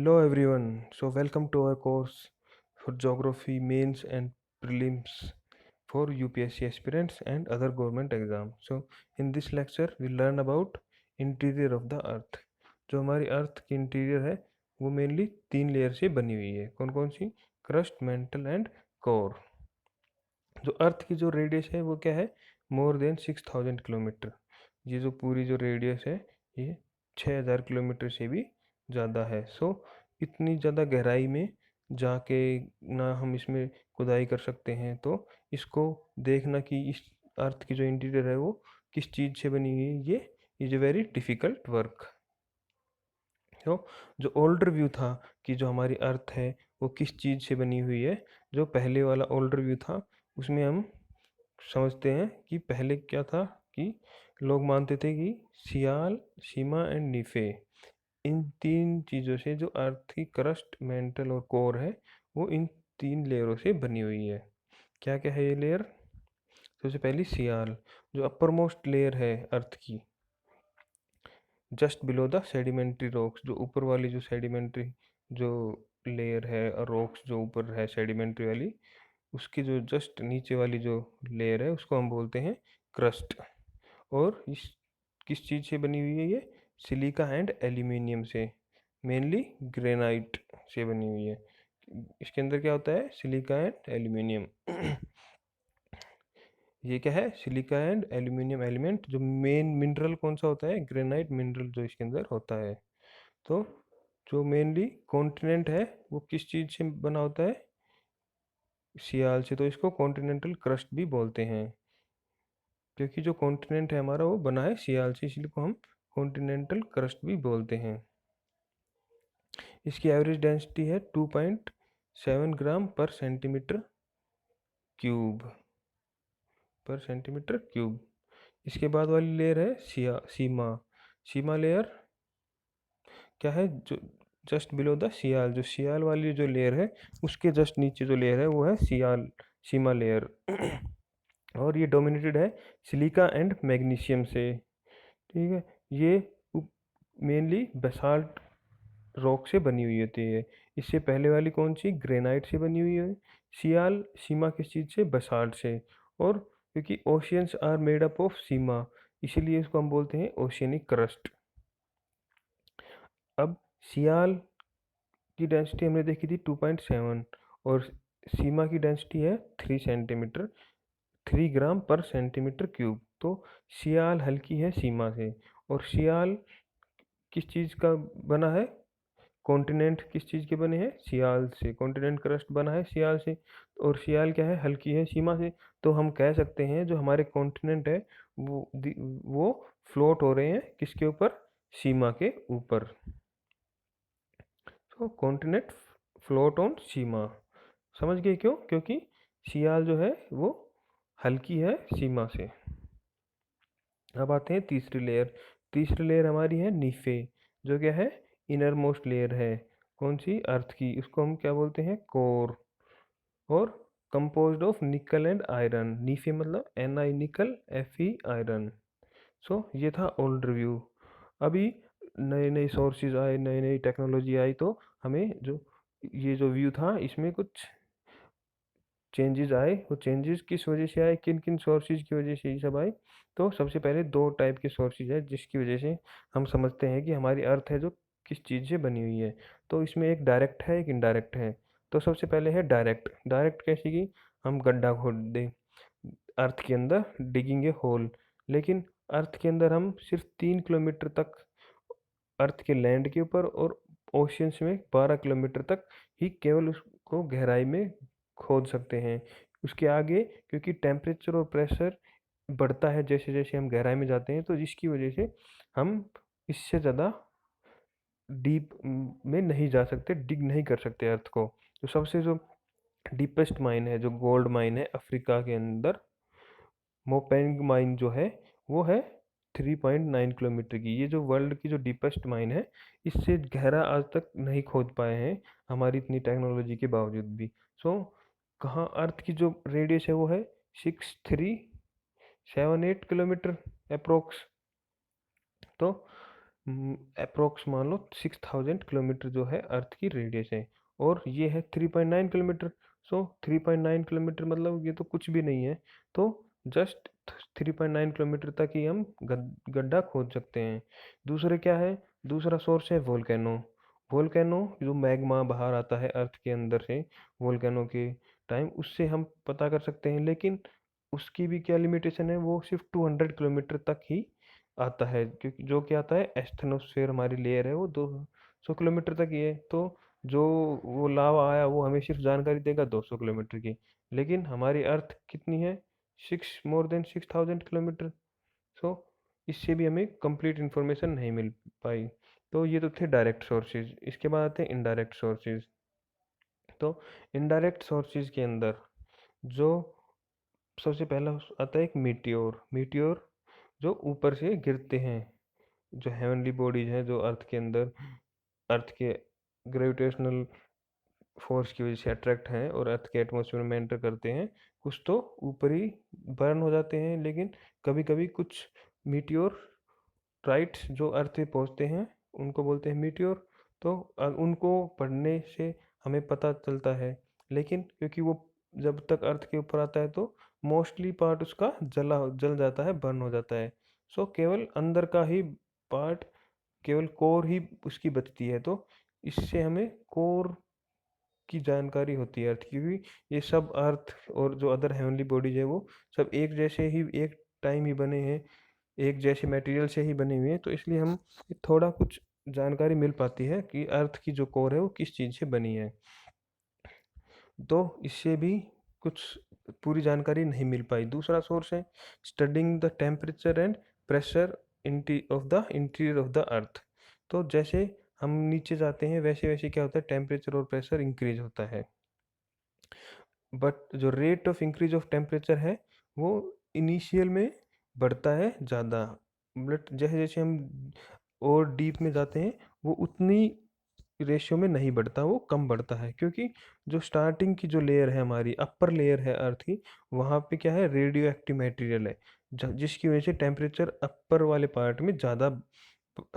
Hello everyone. So welcome to our course for geography mains and prelims for UPSC aspirants and other government exams. So in this lecture we learn about interior of the earth. जो हमारी अर्थ की interior है वो mainly 3 layer से बनी हुई है. कौन कौन सी? Crust, mantle and core. जो अर्थ की जो रेडियस है वो क्या है? More than 6000 kilometre. ये जो पूरी जो रेडियस है ये 6000 किलोमीटर से भी ज़्यादा है. इतनी ज़्यादा गहराई में जाके ना हम इसमें खुदाई कर सकते हैं, तो इसको देखना कि इस अर्थ की जो इंटीरियर है वो किस चीज़ से बनी हुई है, ये is a very difficult work. तो जो ओल्डर व्यू था कि जो हमारी अर्थ है वो किस चीज़ से बनी हुई है, जो पहले वाला ओल्डर व्यू था उसमें हम समझते हैं कि पहले क्या था कि लोग मानते थे कि सियाल, सीमा एंड नीफे, इन 3 चीज़ों से जो अर्थ की क्रस्ट, मेंटल और कोर है वो इन 3 लेयरों से बनी हुई है. क्या क्या है ये लेयर? सबसे पहली सियाल, जो अपर मोस्ट लेयर है अर्थ की, just below the sedimentary rocks. जो ऊपर वाली जो सेडिमेंट्री जो लेयर है और रॉक्स जो ऊपर है सेडिमेंट्री वाली, उसके जो जस्ट नीचे वाली जो लेयर है उसको हम बोलते हैं क्रस्ट. और इस किस चीज़ से बनी हुई है ये? सिलिका एंड एल्यूमिनियम से, मेनली ग्रेनाइट से बनी हुई है. इसके अंदर क्या होता है? Silica and aluminium. ये क्या है? Silica and aluminium element. जो मेन मिनरल कौन सा होता है? ग्रेनाइट मिनरल जो इसके अंदर होता है. तो जो मेनली कॉन्टिनेंट है वो किस चीज़ से बना होता है? सियाल से. तो इसको कॉन्टिनेंटल क्रस्ट भी बोलते हैं, क्योंकि जो कॉन्टिनेंट है हमारा वो बना है सियाल से, इसलिए को हम कॉन्टिनेंटल क्रस्ट भी बोलते हैं. इसकी एवरेज डेंसिटी है 2.7 ग्राम पर सेंटीमीटर क्यूब. इसके बाद वाली लेयर है सीमा. सीमा लेयर क्या है? जो जस्ट बिलो द सियाल, जो सियाल वाली जो लेयर है उसके जस्ट नीचे जो लेयर है वो है सीमा लेयर. और ये डोमिनेटेड है सिलिका एंड मैग्नीशियम से. ठीक है. ये मेनली बेसाल्ट रॉक से बनी हुई होती है. इससे पहले वाली कौन सी? ग्रेनाइट से बनी हुई है. सीमा किस चीज़ से? बसाल्ट से. और क्योंकि oceans are made up of sima, इसीलिए इसको हम बोलते हैं ओशियनिक क्रस्ट. अब सियाल की डेंसिटी हमने देखी थी 2.7, और सीमा की डेंसिटी है 3 सेंटीमीटर, 3 ग्राम पर सेंटीमीटर क्यूब. तो सियाल हल्की है सीमा से. और सियाल किस चीज़ का बना है? कॉन्टिनेंट किस चीज़ के बने हैं? सियाल से. कॉन्टिनेंट क्रस्ट बना है सियाल से, और सियाल क्या है? हल्की है सीमा से. तो हम कह सकते हैं जो हमारे कॉन्टिनेंट है वो फ्लोट हो रहे हैं किसके ऊपर? सीमा के ऊपर. तो कॉन्टिनेंट फ्लोट ऑन सीमा. समझ गए क्यों? क्योंकि सियाल जो है वो हल्की है सीमा से. अब आते हैं तीसरी लेयर. तीसरी लेयर हमारी है नीफे, जो क्या है? इनर मोस्ट लेयर है. कौन सी? अर्थ की. उसको हम क्या बोलते हैं? कोर. और composed of nickel and iron. Nife मतलब Na निकल, Fe आयरन. ये था ओल्ड रिव्यू. अभी नए नए सोर्सेज आए, नई नई टेक्नोलॉजी आई, तो हमें जो ये जो व्यू था इसमें कुछ चेंजेस आए. वो चेंजेस किस वजह से आए? किन किन सोर्सेज की वजह से ये सब आए? तो सबसे पहले 2 टाइप के सोर्सेज है जिसकी वजह से हम समझते हैं कि हमारी अर्थ है जो किस चीज़ से बनी हुई है. तो इसमें एक डायरेक्ट है, एक इनडायरेक्ट है. तो सबसे पहले है डायरेक्ट. डायरेक्ट कैसे कि हम गड्ढा खोद दें अर्थ के अंदर, डिगिंग ए होल. लेकिन अर्थ के अंदर हम सिर्फ 3 किलोमीटर तक अर्थ के लैंड के ऊपर, और ओशियंस में 12 किलोमीटर तक ही केवल उसको गहराई में खोद सकते हैं. उसके आगे क्योंकि टेम्परेचर और प्रेशर बढ़ता है जैसे जैसे हम गहराई में जाते हैं, तो जिसकी वजह से हम इससे ज़्यादा डीप में नहीं जा सकते, डिग नहीं कर सकते अर्थ को. तो सबसे जो डीपेस्ट माइन है, जो गोल्ड माइन है अफ्रीका के अंदर, मोपेंग माइन जो है वो है 3.9 किलोमीटर की. ये जो वर्ल्ड की जो डीपेस्ट माइन है, इससे गहरा आज तक नहीं खोद पाए हैं हमारी इतनी टेक्नोलॉजी के बावजूद भी. कहाँ अर्थ की जो रेडियस है वो है 6378 किलोमीटर अप्रोक्स. तो अप्रोक्स मान लो 6000 किलोमीटर जो है अर्थ की रेडियस है, और ये है 3.9 किलोमीटर। सो 3.9 किलोमीटर मतलब ये तो कुछ भी नहीं है। तो जस्ट 3.9 किलोमीटर तक ही हम गड्ढा खोद सकते हैं। दूसरे क्या है? दूसरा सोर्स है वोल्केनो। वोल्केनो जो मैग्मा बाहर आता है अर्थ के अंदर से वोल्केनो के टाइम, उससे हम पता कर सकते हैं, लेकिन उसकी भी क्या लिमिटेशन है? वो सिर्फ 200 किलोमीटर तक ही आता है, क्योंकि जो क्या आता है, एस्थनोस्फेयर हमारी लेयर है वो 200 किलोमीटर तक ही है। तो जो वो लावा आया वो हमें सिर्फ जानकारी देगा 200 किलोमीटर की, लेकिन हमारी अर्थ कितनी है? 6 more than 6000 किलोमीटर। सो इससे भी हमें कंप्लीट इन्फॉर्मेशन नहीं मिल पाई। तो ये तो थे डायरेक्ट सोर्सेज। इसके बाद आते हैं इनडायरेक्ट सोर्सेज। तो इनडायरेक्ट सोर्सेज के अंदर जो सबसे पहला आता है एक मीटियोर। मीटियोर जो ऊपर से गिरते हैं, जो हेवनली बॉडीज हैं जो अर्थ के अंदर, अर्थ के ग्रेविटेशनल फोर्स की वजह से अट्रैक्ट हैं और अर्थ के एटमॉस्फेयर में एंटर करते हैं। कुछ तो ऊपर ही बर्न हो जाते हैं, लेकिन कभी कभी कुछ मीटियोर राइट्स जो अर्थ पे पहुंचते हैं उनको बोलते हैं मीटियोर। तो उनको पढ़ने से हमें पता चलता है, लेकिन क्योंकि वो जब तक अर्थ के ऊपर आता है तो मोस्टली पार्ट उसका जल जाता है, बर्न हो जाता है। सो केवल अंदर का ही पार्ट, केवल कोर ही उसकी बचती है। तो इससे हमें कोर की जानकारी होती है अर्थ की, क्योंकि ये सब अर्थ और जो अदर हेवनली बॉडीज है वो सब एक जैसे ही एक टाइम ही बने हैं, एक जैसे मटेरियल से ही बने हुए हैं। तो इसलिए हम थोड़ा कुछ जानकारी मिल पाती है कि अर्थ की जो कोर है वो किस चीज़ से बनी है। तो इससे भी कुछ पूरी जानकारी नहीं मिल पाई। दूसरा सोर्स है studying the temperature and pressure of the interior of the earth. तो जैसे हम नीचे जाते हैं वैसे वैसे क्या होता है, टेम्परेचर और प्रेशर इंक्रीज होता है। बट जो rate of increase of temperature है वो इनिशियल में बढ़ता है ज़्यादा, बट जैसे जैसे हम और डीप में जाते हैं वो उतनी रेशियो में नहीं बढ़ता, वो कम बढ़ता है। क्योंकि जो स्टार्टिंग की जो लेयर है, हमारी अपर लेयर है अर्थ की, वहाँ पे क्या है, रेडियो एक्टिव मटेरियल है, जिसकी वजह से टेम्परेचर अपर वाले पार्ट में ज़्यादा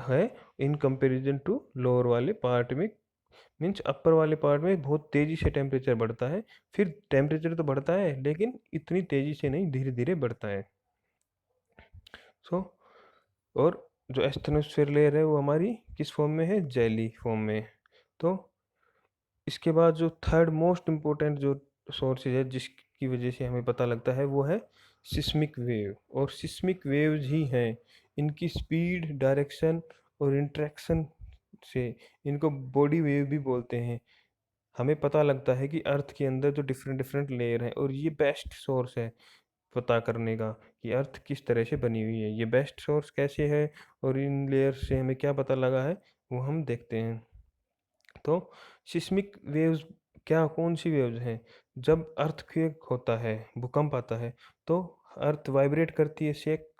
है इन कंपैरिजन टू लोअर वाले पार्ट में। मीन्स अपर वाले पार्ट में बहुत तेज़ी से टेम्परेचर बढ़ता है। फिर टेम्परेचर तो बढ़ता है लेकिन इतनी तेज़ी से नहीं, धीरे धीरे बढ़ता है। सो और जो एस्थनोस्फेयर लेयर है वो हमारी किस फॉर्म में है? जेली फॉर्म में। तो इसके बाद जो थर्ड मोस्ट इम्पोर्टेंट जो सोर्सेज है जिसकी वजह से हमें पता लगता है वो है सिस्मिक वेव। और सिस्मिक वेव्स ही हैं, इनकी स्पीड, डायरेक्शन और इंटरेक्शन से इनको बॉडी वेव भी बोलते हैं। हमें पता लगता है कि अर्थ के अंदर जो डिफरेंट डिफरेंट लेयर हैं, और ये बेस्ट सोर्स है पता करने का कि अर्थ किस तरह से बनी हुई है। ये बेस्ट सोर्स कैसे है और इन लेयर से हमें क्या पता लगा है वो हम देखते हैं। तो सिस्मिक वेव्स क्या, कौन सी वेव्स हैं? जब अर्थक्वेक होता है, भूकंप आता है, तो अर्थ वाइब्रेट करती है,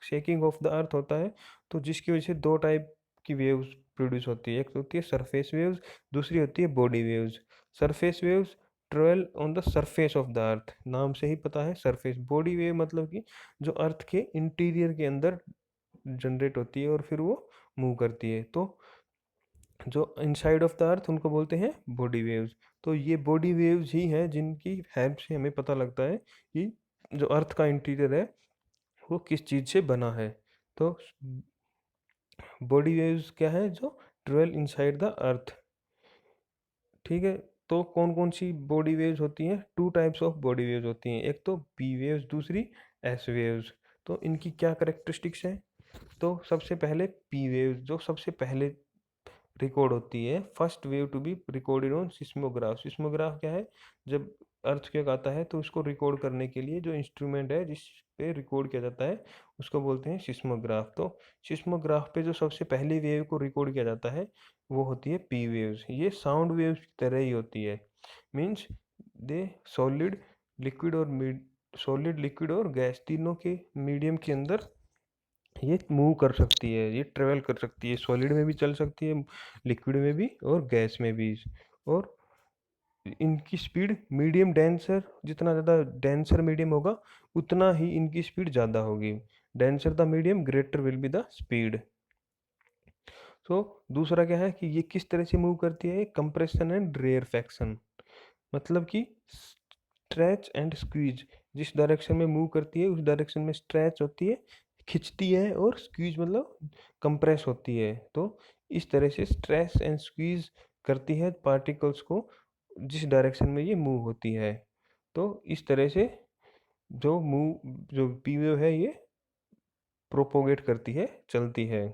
शेकिंग ऑफ द अर्थ होता है। तो जिसकी वजह से दो टाइप की वेव्स प्रोड्यूस होती है, एक तो होती है सरफेस वेव्स, दूसरी होती है body waves. Surface waves travel on the surface of the earth, नाम से ही पता है सरफेस। बॉडी वेव मतलब कि जो अर्थ के इंटीरियर के अंदर जनरेट होती है और फिर वो मूव करती है। तो जो इनसाइड ऑफ द अर्थ उनको बोलते हैं बॉडी वेव्स। तो ये बॉडी वेव्स ही हैं जिनकी हेल्प से हमें पता लगता है कि जो अर्थ का इंटीरियर है वो किस चीज़ से बना है। तो बॉडी वेव्स क्या है? जो ट्रेवल इनसाइड द अर्थ। ठीक है। तो कौन कौन सी बॉडी वेव्स होती हैं? Two types of body waves होती हैं, एक तो पी वेव्स, दूसरी एस वेव्स। तो इनकी क्या करेक्टरिस्टिक्स हैं? तो सबसे पहले पी वेव्स जो सबसे पहले रिकॉर्ड होती है, first wave to be recorded on seismograph. Seismograph क्या है? जब अर्थक्वेक आता है तो उसको रिकॉर्ड करने के लिए जो इंस्ट्रूमेंट है जिस पे रिकॉर्ड किया जाता है उसको बोलते हैं सिस्मोग्राफ। तो सिस्मोग्राफ पे जो सबसे पहली वेव को रिकॉर्ड किया जाता है वो होती है पी वेव्स। ये साउंड वेव्स की तरह ही होती है। मीन्स दे सॉलिड, लिक्विड और सॉलिड, लिक्विड और गैस तीनों के मीडियम के अंदर ये मूव कर सकती है, ये ट्रेवल कर सकती है, सॉलिड में भी चल सकती है, लिक्विड में भी और गैस में भी। और इनकी स्पीड मीडियम डेंसर, जितना ज़्यादा डेंसर मीडियम होगा उतना ही इनकी स्पीड ज़्यादा होगी। Denser the medium, greater will be the speed. तो दूसरा क्या है कि ये किस तरह से मूव करती है, कंप्रेशन एंड रेयरफैक्शन, मतलब कि स्ट्रेच एंड स्क्वीज, जिस डायरेक्शन में मूव करती है उस डायरेक्शन में स्ट्रेच होती है, खिंचती है, और स्क्वीज मतलब कंप्रेस होती है। तो इस तरह से स्ट्रेच एंड स्क्वीज करती है पार्टिकल्स को जिस डायरेक्शन में ये मूव होती है। तो इस तरह से जो पी वेव है ये प्रोपोगेट करती है, चलती है।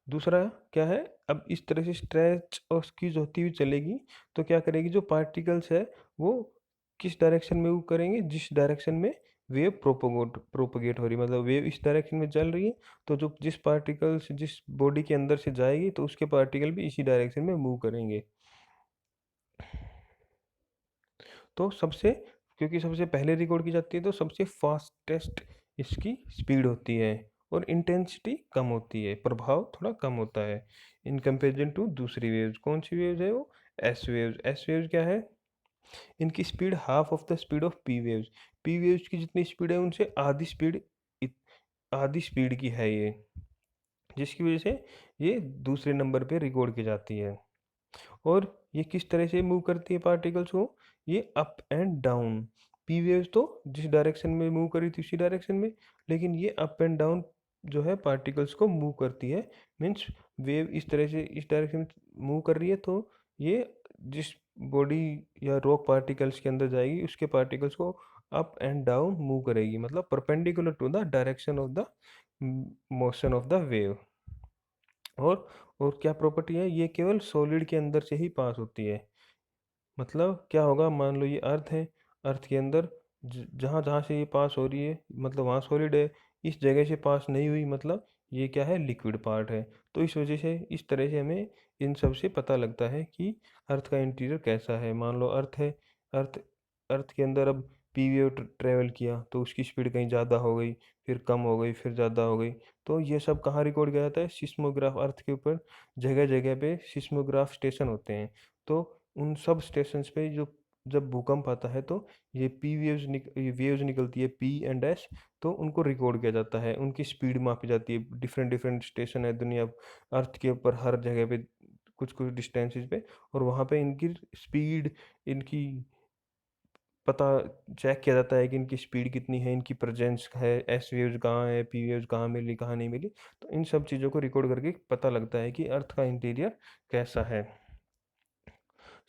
दूसरा क्या है, अब इस तरह से स्ट्रेच और स्क्वीज होती हुई चलेगी तो क्या करेगी, जो पार्टिकल्स है वो किस डायरेक्शन में मूव करेंगे, जिस डायरेक्शन में वेव प्रोपोगेट हो रही है, मतलब वेव इस डायरेक्शन में चल रही है, तो जो जिस पार्टिकल्स जिस बॉडी के अंदर से जाएगी तो उसके पार्टिकल भी इसी डायरेक्शन में मूव करेंगे। तो सबसे क्योंकि सबसे पहले रिकॉर्ड की जाती है तो सबसे फास्टेस्ट इसकी स्पीड होती है और इंटेंसिटी कम होती है, प्रभाव थोड़ा कम होता है इन कंपेरिजन टू दूसरी वेव्स। कौन सी वेव्स है वो, एस वेव्स। एस वेव्स क्या है, इनकी speed half of the speed of P waves. P waves की जितनी स्पीड है उनसे आधी स्पीड की है ये, जिसकी वजह से ये दूसरे नंबर पे रिकॉर्ड की जाती है। और ये किस तरह से मूव करती है पार्टिकल्स को, ये up and down. P waves तो जिस डायरेक्शन में मूव करी थी उसी डायरेक्शन में, लेकिन ये अप एंड डाउन जो है पार्टिकल्स को मूव करती है। मीन्स वेव इस तरह से इस डायरेक्शन में मूव कर रही है तो ये जिस बॉडी या रॉक पार्टिकल्स के अंदर जाएगी उसके पार्टिकल्स को अप एंड डाउन मूव करेगी, मतलब perpendicular to the direction of the motion of the wave. और और क्या प्रॉपर्टी है, ये केवल सॉलिड के अंदर से ही पास होती है। मतलब क्या होगा, मान लो ये अर्थ है, अर्थ के अंदर जहाँ जहाँ से ये पास हो रही है मतलब वहाँ सॉलिड है, इस जगह से पास नहीं हुई मतलब ये क्या है, लिक्विड पार्ट है। तो इस वजह से इस तरह से हमें इन सब से पता लगता है कि अर्थ का इंटीरियर कैसा है। मान लो अर्थ है, अर्थ अर्थ के अंदर अब पी वेव ट्रेवल किया तो उसकी स्पीड कहीं ज़्यादा हो गई, फिर कम हो गई, फिर ज़्यादा हो गई। तो ये सब कहाँ रिकॉर्ड किया जाता है, सिस्मोग्राफ। अर्थ के ऊपर जगह जगह पे सिस्मोग्राफ स्टेशन होते हैं। तो उन सब स्टेशंस पे जो जब भूकंप आता है तो ये वेव्स निकलती है पी एंड एस, तो उनको रिकॉर्ड किया जाता है, उनकी स्पीड मापी जाती है। डिफरेंट डिफरेंट स्टेशन है दुनिया अर्थ के ऊपर हर जगह पे, कुछ कुछ डिस्टेंसेस पे, और वहाँ पे इनकी स्पीड, इनकी पता चेक किया जाता है कि इनकी स्पीड कितनी है, इनकी प्रेजेंस है, एस वेव्स कहाँ है, पी वेव्स कहाँ मिली कहाँ नहीं मिली। तो इन सब चीज़ों को रिकॉर्ड करके पता लगता है कि अर्थ का इंटीरियर कैसा है।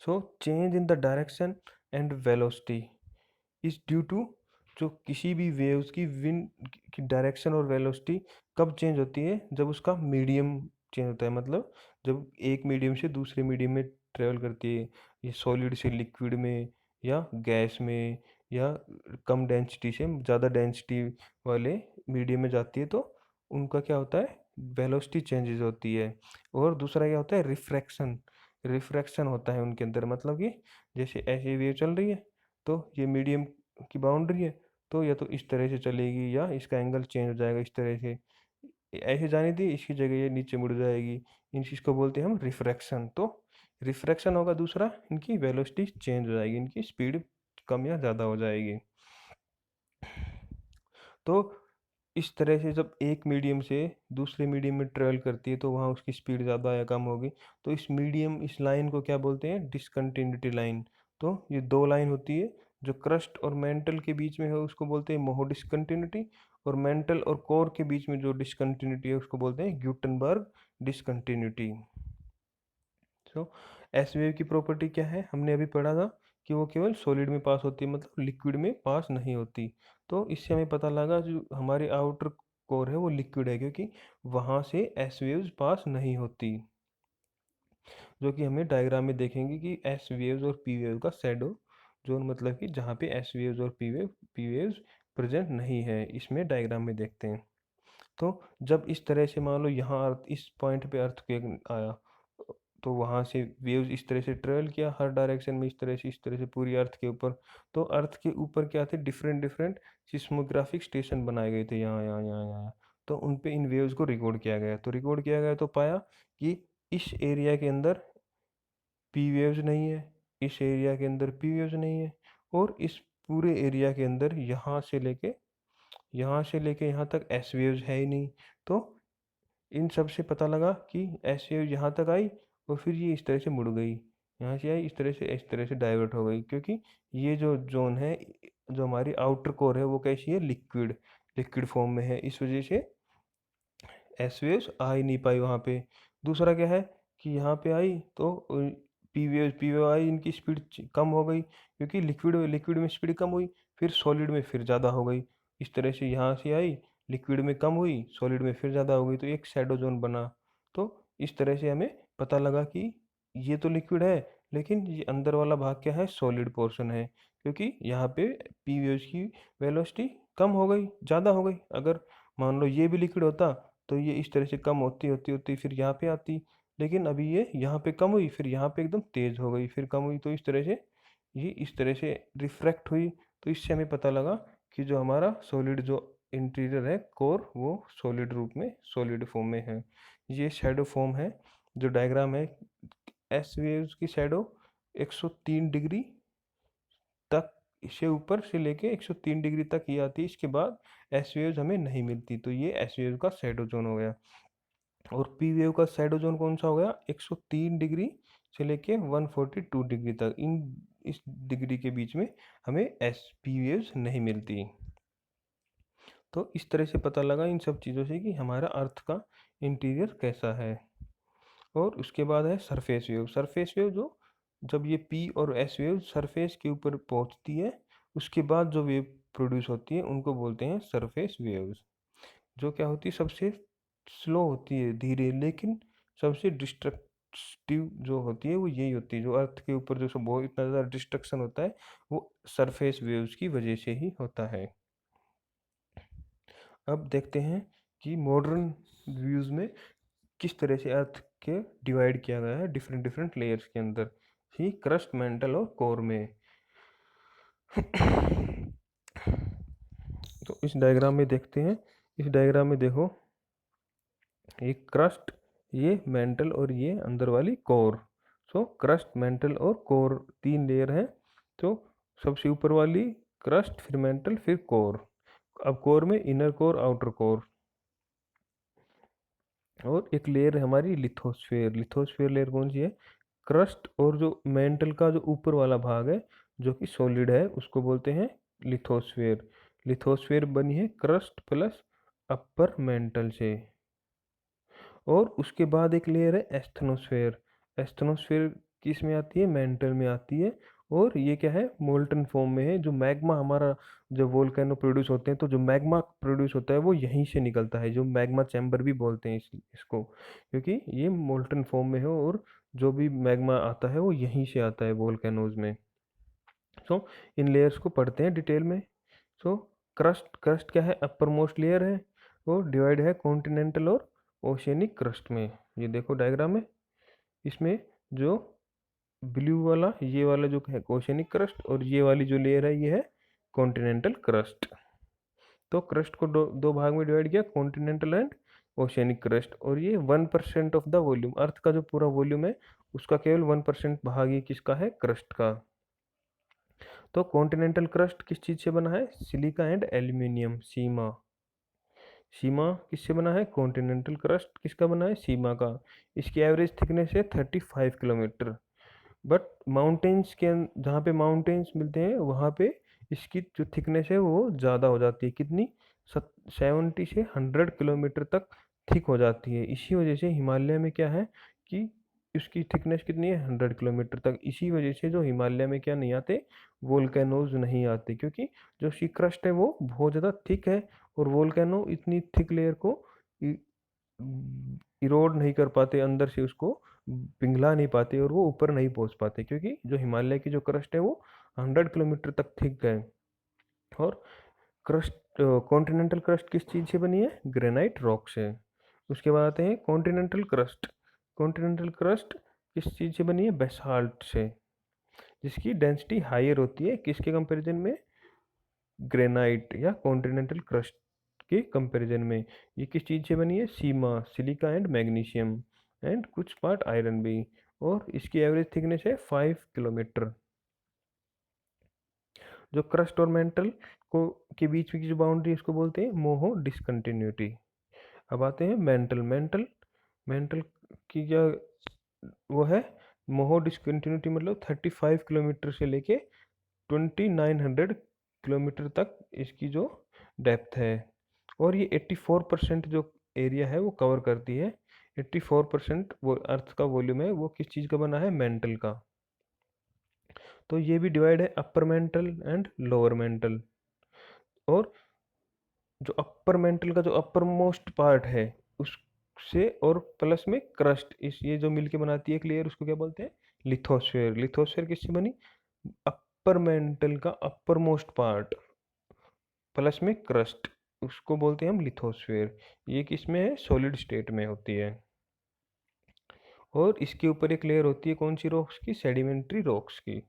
So change in the direction and velocity is due to, जो किसी भी वेव्स की विंड की डायरेक्शन और वेलोसिटी कब चेंज होती है, जब उसका मीडियम चेंज होता है। मतलब जब एक मीडियम से दूसरे मीडियम में ट्रेवल करती है, ये सॉलिड से लिक्विड में या गैस में, या कम डेंसिटी से ज़्यादा डेंसिटी वाले मीडियम में जाती है, तो उनका क्या होता है, वेलोसिटी चेंजेस होती है। और दूसरा क्या होता है, रिफ्रैक्शन। रिफ्रैक्शन होता है उनके अंदर, मतलब कि जैसे ऐसी वेव चल रही है तो ये मीडियम की बाउंड्री है, तो या तो इस तरह से चलेगी या इसका एंगल चेंज हो जाएगा इस तरह से, ऐसे जानी थी इसकी जगह ये नीचे मुड़ जाएगी। इन चीज़ को बोलते हैं हम रिफ्रैक्शन। तो रिफ्रैक्शन होगा दूसरा, इनकी वेलोसिटी चेंज हो जाएगी, इनकी स्पीड कम या ज़्यादा हो जाएगी। तो इस तरह से जब एक मीडियम से दूसरे मीडियम में ट्रेवल करती है तो वहाँ उसकी स्पीड ज़्यादा या कम होगी। तो इस लाइन को क्या बोलते हैं, डिसकंटिन्यूटी लाइन। तो ये दो लाइन होती है, जो क्रस्ट और मेंटल के बीच में है उसको बोलते हैं मोहो डिसकंटिन्यूटी, और मेंटल और कोर के बीच में जो डिसकंटिन्यूटी है उसको बोलते हैं ग्यूटनबर्ग डिसकंटिन्यूटी। तो एस वेव की प्रॉपर्टी क्या है, हमने अभी पढ़ा था कि वो केवल सॉलिड में पास होती है, मतलब लिक्विड में पास नहीं होती। तो इससे हमें पता लगा जो हमारे आउटर कोर है वो लिक्विड है, क्योंकि वहाँ से एस वेव्स पास नहीं होती, जो कि हमें डायग्राम में देखेंगे कि एस वेव्स और पी वेव का शैडो जोन, मतलब कि जहाँ पे एस वेव्स और पी वेव्स प्रेजेंट नहीं है, इसमें डायग्राम में देखते हैं। तो जब इस तरह से मान लो यहाँ इस पॉइंट पे अर्थक्वेक आया, तो वहाँ से वेव्स इस तरह से ट्रेवल किया हर डायरेक्शन में, इस तरह से पूरी अर्थ के ऊपर। तो अर्थ के ऊपर क्या थे, डिफरेंट डिफरेंट सिस्मोग्राफिक स्टेशन बनाए गए थे, यहाँ यहाँ यहाँ यहाँ। तो उन पे इन वेव्स को रिकॉर्ड किया गया, तो रिकॉर्ड किया गया तो पाया कि इस एरिया के अंदर पी वेव्स नहीं है, इस एरिया के अंदर पी वेव्स नहीं है, और इस पूरे एरिया के अंदर यहाँ से लेके यहाँ तक एस वेव्स है ही नहीं। तो इन सब से पता लगा कि ऐसे यहाँ तक आई और फिर ये इस तरह से मुड़ गई, यहाँ से आई इस तरह से डाइवर्ट हो गई, क्योंकि ये जो जोन है, जो हमारी आउटर कोर है वो कैसी है, लिक्विड लिक्विड फॉर्म में है, इस वजह से एस वेव्स आ ही नहीं पाई वहाँ पे। दूसरा क्या है कि यहाँ पे आई तो पी वेव आई, इनकी स्पीड कम हो गई, क्योंकि लिक्विड लिक्विड में स्पीड कम हुई, फिर सॉलिड में फिर ज़्यादा हो गई। इस तरह से यहाँ से आई, लिक्विड में कम हुई, सॉलिड में फिर ज़्यादा हो गई, तो एक शैडो जोन बना। तो इस तरह से हमें पता लगा कि ये तो लिक्विड है, लेकिन ये अंदर वाला भाग क्या है, सॉलिड पोर्शन है, क्योंकि यहाँ पे पी वेव्स की वेलोसिटी कम हो गई, ज़्यादा हो गई। अगर मान लो ये भी लिक्विड होता तो ये इस तरह से कम होती होती होती फिर यहाँ पे आती, लेकिन अभी ये यहाँ पे कम हुई, फिर यहाँ पे एकदम तेज हो गई, फिर कम हुई, तो इस तरह से ये इस तरह से रिफ्रैक्ट हुई। तो इससे हमें पता लगा कि जो हमारा सॉलिड जो इंटीरियर है कोर, वो सॉलिड रूप में, सॉलिड फॉर्म में है। ये शैडो फॉर्म है, जो डायग्राम है, एस वेव्स की शैडो 103 डिग्री तक, इससे ऊपर से लेके 103 डिग्री तक ही आती है, इसके बाद एस वेव्स हमें नहीं मिलती, तो ये एस वेव का शैडो जोन हो गया। और पी वेव का शैडो जोन कौन सा हो गया, 103 डिग्री से लेके 142 डिग्री तक, इन इस डिग्री के बीच में हमें एस पी वेव्स नहीं मिलती। तो इस तरह से पता लगा इन सब चीज़ों से कि हमारा अर्थ का इंटीरियर कैसा है। और उसके बाद है सरफेस वेव। सरफेस वेव जो, जब ये पी और एस वेव सरफेस के ऊपर पहुंचती है, उसके बाद जो वेव प्रोड्यूस होती है उनको बोलते हैं सरफेस वेव्स। जो क्या होती है, सबसे स्लो होती है, धीरे, लेकिन सबसे डिस्ट्रक्टिव जो होती है वो यही होती है, जो अर्थ के ऊपर जो सब बहुत इतना ज़्यादा डिस्ट्रक्शन होता है, वो सरफेस वेव्स की वजह से ही होता है। अब देखते हैं कि मॉडर्न व्यूज़ में किस तरह से अर्थ के डिवाइड किया गया है डिफरेंट डिफरेंट लेयर्स के अंदर, ही क्रस्ट, मेंटल और कोर में। तो इस डायग्राम में देखते हैं, इस डायग्राम में देखो, ये क्रस्ट, ये मेंटल और ये अंदर वाली कोर। सो क्रस्ट, मेंटल और कोर तीन लेयर हैं। तो सबसे ऊपर वाली क्रस्ट, फिर मेंटल, फिर कोर। अब कोर में इनर कोर, आउटर कोर, और एक लेयर है हमारी लिथोस्फेयर। लिथोस्फेयर लेयर कौन सी है, क्रस्ट और जो मेंटल का जो ऊपर वाला भाग है जो कि सॉलिड है, उसको बोलते हैं लिथोस्फेयर। लिथोस्फेयर बनी है क्रस्ट प्लस अपर मेंटल से। और उसके बाद एक लेयर है एस्थनोस्फेयर। एस्थनोस्फेयर किस में आती है, मेंटल में आती है। और ये क्या है, मोल्टन फॉर्म में है। जो मैग्मा हमारा, जब वोल्केनो प्रोड्यूस होते हैं तो जो मैग्मा प्रोड्यूस होता है वो यहीं से निकलता है, जो मैग्मा चैम्बर भी बोलते हैं इसको, क्योंकि ये मोल्टन फॉर्म में है, और जो भी मैग्मा आता है वो यहीं से आता है वोल्केनोज में। सो इन लेयर्स को पढ़ते हैं डिटेल में। सो क्रस्ट, क्रस्ट क्या है, अपर मोस्ट लेयर है, वो डिवाइड है कॉन्टिनेंटल और ओशियनिक क्रस्ट में। ये देखो डायग्राम में, इसमें जो ब्लू वाला, ये वाला जो है ओशियनिक क्रस्ट, और ये वाली जो लेयर है ये है कॉन्टिनेंटल क्रस्ट। तो क्रस्ट को दो भाग में डिवाइड किया, कॉन्टिनेंटल एंड ओशियनिक क्रस्ट। और ये 1% ऑफ द वॉल्यूम, अर्थ का जो पूरा वॉल्यूम है उसका केवल 1% भाग ही किसका है, क्रस्ट का। तो कॉन्टिनेंटल क्रस्ट किस चीज़ से बना है, सिलिका एंड एल्यूमिनियम, सीमा। सीमा किससे बना है, कॉन्टिनेंटल क्रस्ट किसका बना है, सीमा का। इसकी एवरेज थिकनेस है 35 किलोमीटर। बट माउंटेन्स के जहाँ पे माउंटेन्स मिलते हैं वहाँ पे इसकी जो थिकनेस है वो ज़्यादा हो जाती है, कितनी, 70 से 100 किलोमीटर तक थिक हो जाती है। इसी वजह से हिमालय में क्या है कि उसकी थिकनेस कितनी है, 100 किलोमीटर तक। इसी वजह से जो हिमालय में क्या नहीं आते, वोल्केनोज नहीं आते, क्योंकि जो सी क्रस्ट है वो बहुत ज़्यादा थिक है, और वोल्केनो इतनी थिक लेयर को इरोड नहीं कर पाते, अंदर से उसको पिघला नहीं पाते, और वो ऊपर नहीं पहुंच पाते, क्योंकि जो हिमालय की जो क्रस्ट है वो 100 किलोमीटर तक थिक है। और क्रस्ट, कॉन्टिनेंटल क्रस्ट किस चीज़ से बनी है, ग्रेनाइट रॉक से। उसके बाद आते हैं कॉन्टिनेंटल क्रस्ट। कॉन्टिनेंटल क्रस्ट किस चीज़ से बनी है, बेसाल्ट से, जिसकी डेंसिटी हायर होती है किसके कंपैरिजन में, ग्रेनाइट या कॉन्टिनेंटल क्रस्ट के कंपैरिजन में। ये किस चीज़ से बनी है, सीमा, सिलिका एंड मैग्नीशियम, एंड कुछ पार्ट आयरन भी। और इसकी एवरेज थिकनेस है 5 किलोमीटर। जो क्रस्ट और मेंटल को के बीच की जो बाउंड्री, इसको बोलते हैं मोहो डिसकंटिन्यूटी। अब आते हैं मेंटल। मेंटल की क्या वो है, मोहो डिस्कंटिन्यूटी मतलब 35 किलोमीटर से लेके 2900 किलोमीटर तक इसकी जो डेप्थ है। और ये 84% जो एरिया है वो कवर करती है। 84% वो अर्थ का वॉल्यूम है वो किस चीज़ का बना है, मेंटल का। तो ये भी डिवाइड है upper mantle and lower mental. और जो अपर मेंटल का जो अपर मोस्ट पार्ट है उससे और प्लस में क्रस्ट, इस ये जो मिलके बनाती है एक लेयर, उसको क्या बोलते हैं, लिथोस्फेयर। लिथोस्फेयर किससे बनी, अपर मेंटल का अपर मोस्ट पार्ट प्लस में क्रस्ट, उसको बोलते हैं हम लिथोस्फेयर। ये किस में है, सॉलिड स्टेट में होती है। और इसके ऊपर एक लेयर होती है कौन सी रॉक्स की, सेडिमेंट्री रॉक्स की।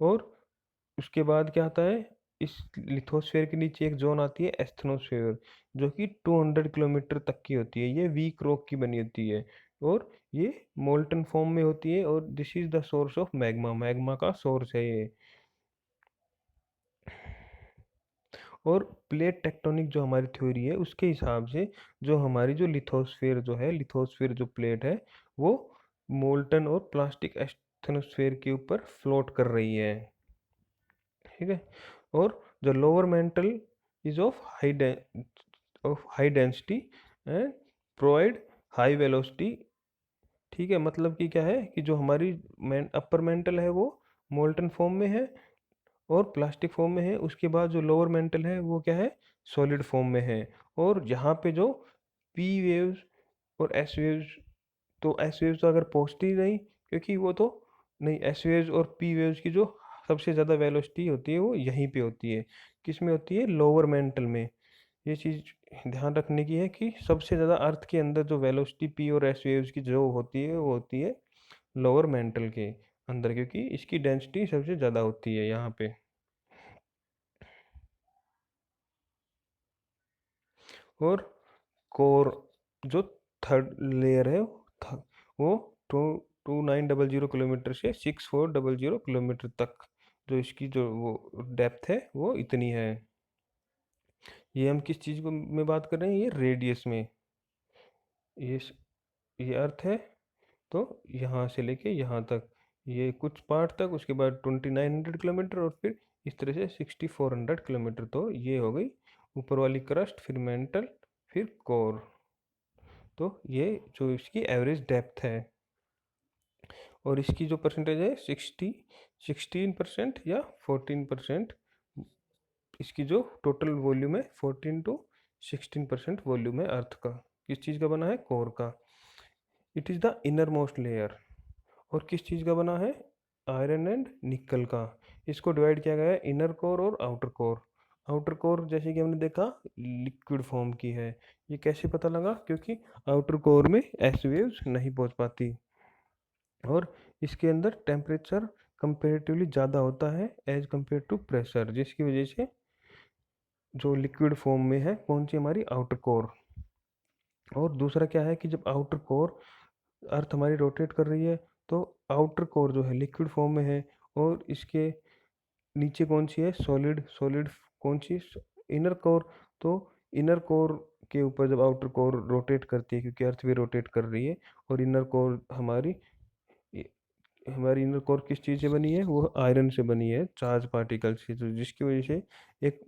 और उसके बाद क्या आता है, इस लिथोस्फेयर के नीचे एक जोन आती है एस्थनोस्फेयर, जो कि 200 किलोमीटर तक की होती है। ये वीक रॉक की बनी होती है और ये मोल्टन फॉर्म में होती है। और this is the source of magma, magma का सोर्स है ये। और प्लेट टेक्टोनिक जो हमारी थ्योरी है उसके हिसाब से जो हमारी जो लिथोस्फेयर जो है, लिथोस्फेयर जो प्लेट है वो मोल्टन और प्लास्टिक एस्थनोस्फेयर के ऊपर फ्लोट कर रही है। ठीक है। और जो lower mental is of high density and provide high velocity. ठीक है, मतलब कि क्या है कि जो हमारी अपर मेंटल है वो मोल्टन फॉर्म में है और प्लास्टिक फॉर्म में है। उसके बाद जो लोअर मेंटल है वो क्या है, सॉलिड फॉर्म में है। और यहाँ पे जो पी वेव्स और एस वेव्स, तो एस वेव्स तो अगर पहुँचती ही नहीं, क्योंकि वो तो नहीं, एस वेव्स और पी वेव्स की जो सबसे ज़्यादा वेलोसिटी होती है वो यहीं पे होती है। किस में होती है, लोअर मेंटल में। ये चीज़ ध्यान रखने की है कि सबसे ज़्यादा अर्थ के अंदर जो वेलोसिटी पी और एस वेव्स की जो होती है वो होती है लोअर मेंटल के अंदर, क्योंकि इसकी डेंसिटी सबसे ज़्यादा होती है यहाँ पे। और कोर जो थर्ड लेयर है वो टू 2900 किलोमीटर से 6400 किलोमीटर तक, जो इसकी जो वो डेप्थ है वो इतनी है। ये हम किस चीज़ को में बात कर रहे हैं, ये रेडियस में। ये ये अर्थ है, तो यहाँ से लेके यहाँ तक ये कुछ पार्ट तक, उसके बाद 2900 किलोमीटर, और फिर इस तरह से 6400 किलोमीटर। तो ये हो गई ऊपर वाली क्रस्ट, फिर मेंटल, फिर कोर। तो ये जो इसकी एवरेज डेप्थ है। और इसकी जो परसेंटेज है 16% या 14%। इसकी जो टोटल वॉल्यूम है 14 to 16% वॉल्यूम है अर्थ का। किस चीज़ का बना है, कोर का। It is the inner most layer. और किस चीज़ का बना है, आयरन एंड निकल का। इसको डिवाइड किया गया है इनर कोर और आउटर कोर। आउटर कोर जैसे कि हमने देखा लिक्विड फॉर्म की है। ये कैसे पता लगा, क्योंकि आउटर कोर में एस वेव्स नहीं पहुंच पाती और इसके अंदर टेम्परेचर कंपेरेटिवली ज़्यादा होता है एज कंपेयर टू प्रेशर, जिसकी वजह से जो लिक्विड फॉर्म में है कौन सी, हमारी आउटर कोर। और दूसरा क्या है कि जब आउटर कोर, अर्थ हमारी रोटेट कर रही है, तो आउटर कोर जो है लिक्विड फॉर्म में है और इसके नीचे कौन सी है, सॉलिड। सॉलिड कौन सी, इनर कोर। तो इनर कोर के ऊपर जब आउटर कोर रोटेट करती है, क्योंकि अर्थ भी रोटेट कर रही है, और इनर कोर हमारी इनर कोर किस चीज़ से बनी है, वो आयरन से बनी है, चार्ज पार्टिकल से, तो जिसकी वजह से एक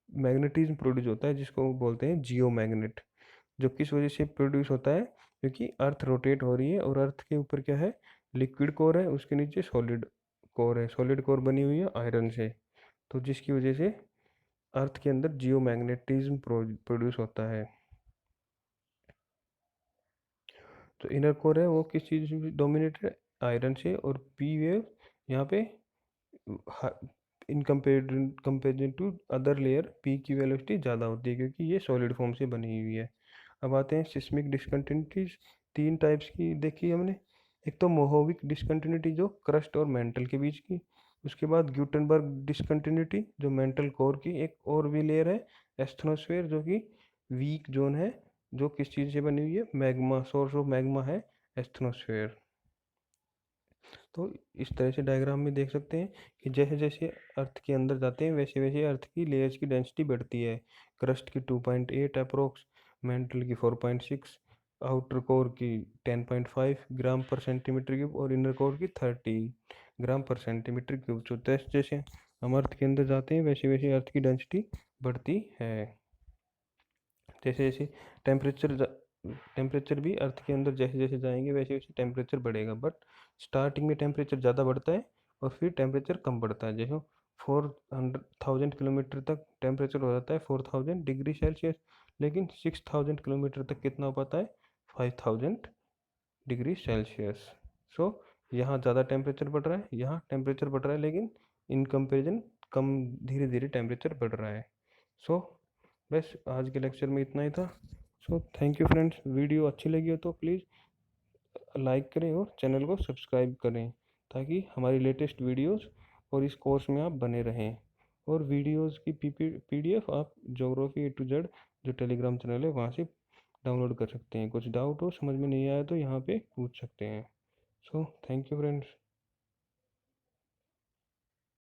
मैग्नेटिज्म प्रोड्यूस होता है, जिसको बोलते हैं जियो मैग्नेट। जो किस वजह से प्रोड्यूस होता है, क्योंकि अर्थ रोटेट हो रही है और अर्थ के ऊपर क्या है, लिक्विड कोर है, उसके नीचे सॉलिड कोर है। सॉलिड कोर बनी हुई है आयरन से, तो जिसकी वजह से अर्थ के अंदर जियो मैग्नेटिज्म प्रोड्यूस होता है। तो इनर कोर है वो किस चीज़ से डोमिनेटेड, आयरन से। और पी वेव यहाँ पे in comparison to other layer P की वेलोसिटी ज़्यादा होती है, क्योंकि ये सॉलिड फॉर्म से बनी हुई है। अब आते हैं सिस्मिक डिसकंटिन्यूटीज। तीन टाइप्स की देखी हमने। एक तो मोहोविक डिसकंटिन्यूटी जो क्रस्ट और मेंटल के बीच की। उसके बाद ग्यूटनबर्ग डिसकंटिन्यूटी जो मेंटल कोर की एक और भी लेयर है। एस्थनोस्फेयर जो कि वीक जोन है, जो किस चीज़ से बनी हुई है, मैग्मा, सोर्स ऑफ मैग्मा है एस्थनोस्फेयर। तो इस तरह से डायग्राम में देख सकते हैं कि जैसे जैसे अर्थ के अंदर जाते हैं वैसे वैसे अर्थ की लेयर्स की डेंसिटी बढ़ती है। क्रस्ट की 2.8 अप्रोक्स, मेंटल की 4.6, आउटर कोर की 10.5 ग्राम पर सेंटीमीटर क्यूब और इनर कोर की 30 ग्राम पर सेंटीमीटर क्यूब। तो जैसे जैसे हम अर्थ के अंदर जाते हैं वैसे वैसे अर्थ की डेंसिटी बढ़ती है। जैसे जैसे टेम्परेचर टेम्परेचर भी अर्थ के अंदर जैसे जैसे जाएंगे वैसे वैसे टेम्परेचर बढ़ेगा, बट स्टार्टिंग में टेम्परेचर ज़्यादा बढ़ता है और फिर टेम्परेचर कम बढ़ता है। जैसे 400,000 किलोमीटर तक टेम्परेचर हो जाता है 4000 डिग्री सेल्सियस, लेकिन 6000 किलोमीटर तक कितना हो पाता है 5000 डिग्री सेल्सियस। सो यहाँ ज़्यादा टेम्परेचर बढ़ रहा है, यहाँ टेम्परेचर बढ़ रहा है, लेकिन इन कंपेरिजन कम धीरे धीरे टेम्परेचर बढ़ रहा है। सो बस आज के लेक्चर में इतना ही था। So thank you friends. Video अच्छी लगी हो तो प्लीज़ लाइक करें और चैनल को सब्सक्राइब करें ताकि हमारी लेटेस्ट वीडियोस और इस कोर्स में आप बने रहें। और वीडियोस की पीडीएफ आप ज्योग्राफी A to Z जो टेलीग्राम चैनल है वहाँ से डाउनलोड कर सकते हैं। कुछ डाउट हो, समझ में नहीं आया तो यहाँ पे पूछ सकते हैं। So thank you friends.